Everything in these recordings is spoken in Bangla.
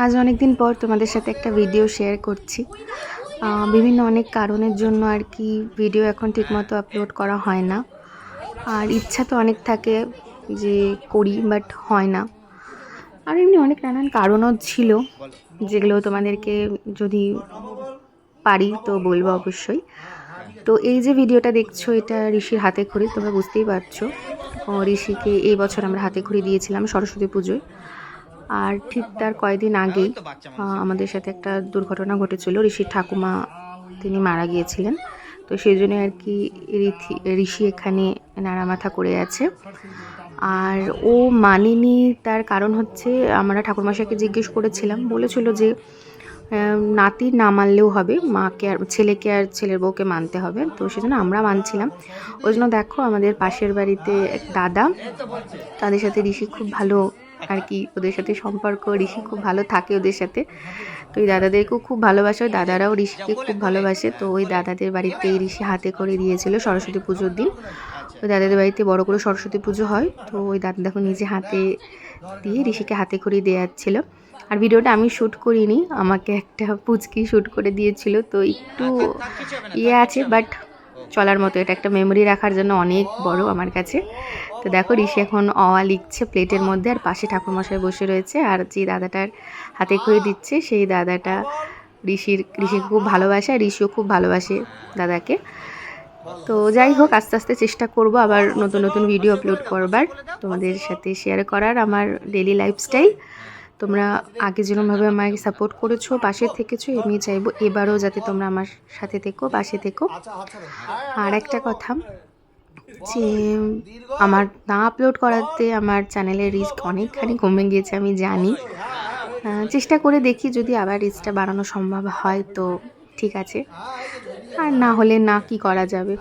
আজ অনেক দিন পর তোমাদের সাথে একটা ভিডিও শেয়ার করছি। বিভিন্ন অনেক কারণের জন্য আর কি ভিডিও এখন ঠিকমতো আপলোড করা হয় না। আর ইচ্ছা তো অনেক থাকে যে করি, বাট হয় না। আর এমনি অনেক নানান কারণও ছিল, যেগুলো তোমাদেরকে যদি পারি তো বলবো অবশ্যই। তো এই যে ভিডিওটা দেখছো, এটা ঋষির হাতে খড়ি, তোমরা বুঝতেই পারছো। ঋষিকে এই বছর আমরা হাতে খড়ি দিয়েছিলাম সরস্বতী পুজোয়। আর ঠিক তার কয়েকদিন আগেই আমাদের সাথে একটা দুর্ঘটনা ঘটেছিল। ঋষির ঠাকুমা তিনি মারা গিয়েছিলেন। তো সেই জন্য আর কি ঋষি এখানে নাড়ামাথা করে আছে। আর ও মানেনি, তার কারণ হচ্ছে আমরা ঠাকুরমশাইকে জিজ্ঞেস করেছিলাম, বলেছিল যে নাতি না মানলেও হবে, মাকে আর ছেলেকে আর ছেলের বউকে মানতে হবে। তো সেজন্য আমরা মানছিলাম। ওই জন্য দেখো আমাদের পাশের বাড়িতে এক দাদা, তাদের সাথে ঋষি খুব ভালো আর কি, ওদের সাথে সম্পর্ক, ঋষি খুব ভালো থাকে ওদের সাথে। তো ওই দাদাদেরকেও খুব ভালোবাসে, ওই দাদারাও ঋষিকে খুব ভালোবাসে। তো ওই দাদাদের বাড়িতেই ঋষি হাতে করে দিয়েছিল সরস্বতী পুজোর দিন। ওই দাদাদের বাড়িতে বড় করে সরস্বতী পুজো হয়। তো ওই দাদা দেখো নিজে হাতে দিয়ে ঋষিকে হাতে করে দেওয়াচ্ছিল। আর ভিডিওটা আমি শ্যুট করিনি, আমাকে একটা পুচকি শ্যুট করে দিয়েছিল। তো একটু আছে, বাট চলার মতো। এটা একটা মেমোরি রাখার জন্য অনেক বড় আমার কাছে। তো দেখো ঋষি এখন লিখছে প্লেটের মধ্যে, আর পাশে ঠাকুরমশাই বসে রয়েছে। আর যে দাদাটার হাতে খড়ি দিচ্ছে সেই দাদাটা ঋষিকে খুব ভালোবাসে, আর ঋষিও খুব ভালোবাসে দাদাকে। তো যাই হোক, আস্তে আস্তে চেষ্টা করব আবার নতুন নতুন ভিডিও আপলোড করবার, তোমাদের সাথে শেয়ার করার আমার ডেলি লাইফস্টাইল। তোমরা আগে যেরকমভাবে আমাকে সাপোর্ট করেছো, পাশে থেকেছো, আমি চাইবো এবারও যাতে তোমরা আমার সাথে থেকো, পাশে থেকো। আর একটা কথা, যে আমার না আপলোড করাতে আমার চ্যানেলের রিস্ক অনেকখানি কমে গিয়েছে, আমি জানি। চেষ্টা করে দেখি, যদি আবার রিস্কটা বাড়ানো সম্ভব হয় তো ঠিক আছে, আর না হলে না, কি করা যাবে।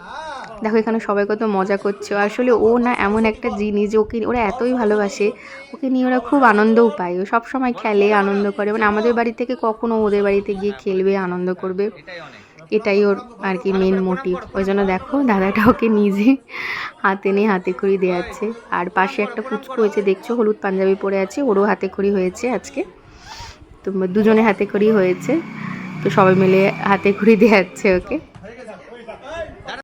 দেখো এখানে সবাই কত মজা করছে। আসলে ও না এমন একটা জিনিস যে ওরা এতই ভালোবাসে, ওকে নিয়ে ওরা খুব আনন্দও পায়। ও সবসময় খেলে, আনন্দ করে, মানে আমাদের বাড়ি থেকে কখনো ওদের বাড়িতে গিয়ে খেলবে, আনন্দ করবে, এটাই ওর আর কি মেন মোটিভ। ওই জন্য দেখো দাদাটা ওকে নিজে হাতে নিয়ে হাতে খড়ি দেওয়াচ্ছে। আর পাশে একটা পুচকু হয়েছে দেখছো, হলুদ পাঞ্জাবি পরে আছে, ওরও হাতে খড়ি হয়েছে আজকে। তো দুজনে হাতে খড়ি হয়েছে, তো সবাই মিলে হাতে খড়ি দেওয়াচ্ছে ওকে।